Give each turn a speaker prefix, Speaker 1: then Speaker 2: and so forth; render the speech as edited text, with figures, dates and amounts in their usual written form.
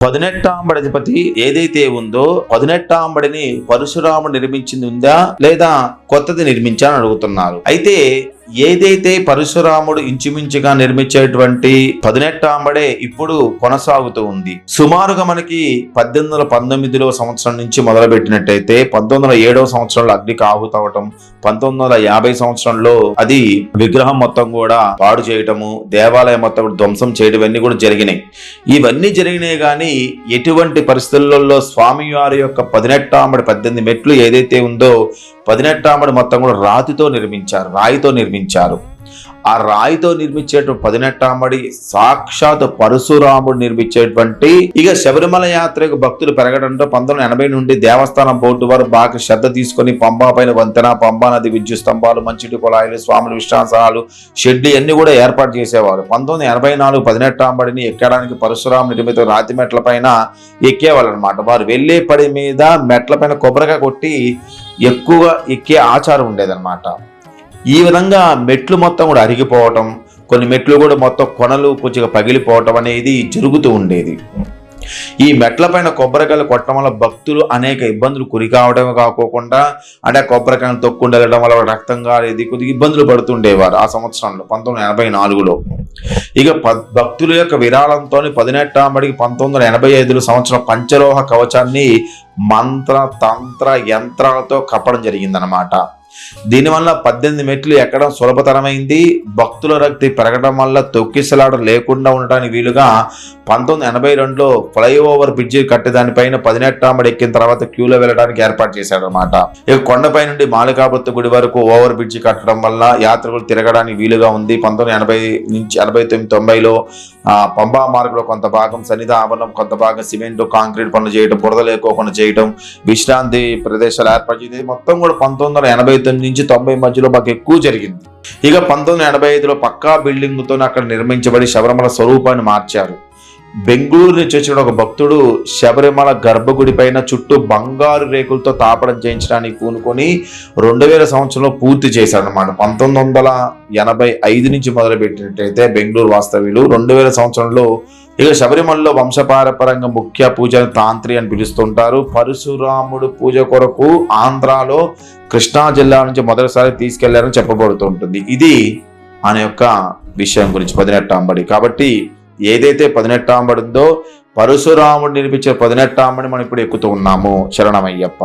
Speaker 1: పదునెట్టాంబడి అధిపతి ఏదైతే ఉందో పదునెట్టాంబడిని పరశురాముడు నిర్మించింది ఉందా లేదా కొత్తది నిర్మించాలని అడుగుతున్నారు. అయితే ఏదైతే పరశురాముడు ఇంచుమించుగా నిర్మించేటువంటి పదునెట్టాంబడే ఇప్పుడు కొనసాగుతూ ఉంది. సుమారుగా మనకి 1819 సంవత్సరం నుంచి మొదలుపెట్టినట్టయితే 1907 సంవత్సరంలో అగ్నికి ఆహుతవటం, 1950 సంవత్సరంలో అది విగ్రహం మొత్తం కూడా పాడు చేయటము, దేవాలయం మొత్తం ధ్వంసం చేయడం ఇవన్నీ కూడా జరిగినాయి. ఇవన్నీ జరిగినాయి కానీ ఎటువంటి పరిస్థితులలో స్వామివారి యొక్క పదునెట్టాంబడి 18 మెట్లు ఏదైతే ఉందో పదునెట్టాంబడి మొత్తం కూడా రాతితో నిర్మించారు. ఆ రాయితో నిర్మించేటువంటి పదునెట్టాంబడి సాక్షాత్ పరశురాముడు నిర్మించేటువంటి. ఇక శబరిమల యాత్రకు భక్తులు పెరగడంతో 1980 నుండి దేవస్థానం బోర్డు వారు బాగా శ్రద్ధ తీసుకొని పంబా పైన వంతెన, పంబా నది విద్యుత్ స్తంభాలు, మంచిటి కుళాయిలు, స్వాముల విశ్రాంతాలు, షెడ్లు అన్ని కూడా ఏర్పాటు చేసేవారు. 1984 పదునెట్టాంబడిని ఎక్కడానికి పరశురాము నిర్మిత రాతి మెట్ల పైన ఎక్కేవాళ్ళు అనమాట. వారు వెళ్లే పడి మీద మెట్ల పైన కొబ్బరికాయ కొట్టి ఎక్కువగా ఎక్కే ఆచారం ఉండేదన్నమాట. ఈ విధంగా మెట్లు మొత్తం కూడా అరిగిపోవటం, కొన్ని మెట్లు కూడా మొత్తం కొనలు కొంచెం పగిలిపోవటం అనేది జరుగుతూ ఉండేది. ఈ మెట్ల పైన కొబ్బరికాయలు కొట్టడం వల్ల భక్తులు అనేక ఇబ్బందులు గురి కావడమే కాకోకుండా అంటే కొబ్బరికాయలు తొక్కుండగడం వల్ల రక్తం కాలేదు, కొద్దిగా ఇబ్బందులు పడుతుండేవారు ఆ సంవత్సరంలో 1984లో. ఇక భక్తుల యొక్క విరాళంతో పదునెట్టాంబడికి 1985 సంవత్సరం పంచలోహ కవచాన్ని మంత్ర తంత్ర యంత్రాలతో కప్పడం జరిగిందనమాట. దీనివల్ల 18 మెట్లు ఎక్కడం సులభతరమైంది. భక్తుల రక్తి పెరగడం వల్ల తొక్కిసలాట లేకుండా ఉండటానికి వీలుగా 1982లో ఫ్లైఓవర్ బ్రిడ్జి కట్టి దానిపైన పదునెట్టాంబడి ఎక్కిన తర్వాత క్యూలో వెళ్ళడానికి ఏర్పాటు చేశాడు అనమాట. ఇక కొండపై నుండి మాలికాపుత్తు గుడి వరకు ఓవర్ బ్రిడ్జి కట్టడం వల్ల యాత్రికులు తిరగడానికి వీలుగా ఉంది. 1980 నుంచి 89-90లో పంబా మార్గంలో కొంత భాగం సన్నిధి ఆవరణం, కొంత భాగం సిమెంట్ కాంక్రీట్ పనులు చేయడం, బురద లేకోకుండా చేయడం, విశ్రాంతి ప్రదేశాలు ఏర్పాటు చేయడం మొత్తం కూడా 1989 నుంచి 90 మధ్యలో బాగా ఎక్కువ జరిగింది. ఇక 1985లో పక్కా బిల్డింగ్ తో అక్కడ నిర్మించబడి శబరిమల స్వరూపాన్ని మార్చారు. బెంగళూరు నుంచి వచ్చిన ఒక భక్తుడు శబరిమల గర్భగుడి పైన చుట్టూ బంగారు రేకులతో తాపడం చేయించడానికి పూనుకొని 2000 సంవత్సరంలో పూర్తి చేశాడు అనమాట. 1985 నుంచి మొదలు పెట్టినట్టయితే బెంగళూరు వాస్తవ్యులు 2000 సంవత్సరంలో ఇక శబరిమలలో వంశపారపరంగా ముఖ్య పూజను తాంత్రి అని పిలుస్తుంటారు. పరశురాముడు పూజ కొరకు ఆంధ్రాలో కృష్ణా జిల్లా నుంచి మొదటిసారి తీసుకెళ్లారని చెప్పబడుతుంటుంది. ఇది ఆయన యొక్క విషయం గురించి పదునెట్టాంబడి. కాబట్టి ఏదైతే పదునెట్టాంబడి ఉందో పరశురాముడు నిర్మించే పదునెట్టాంబడి మనం ఇప్పుడు ఎక్కుతూ ఉన్నాము. శరణమయ్యప్ప.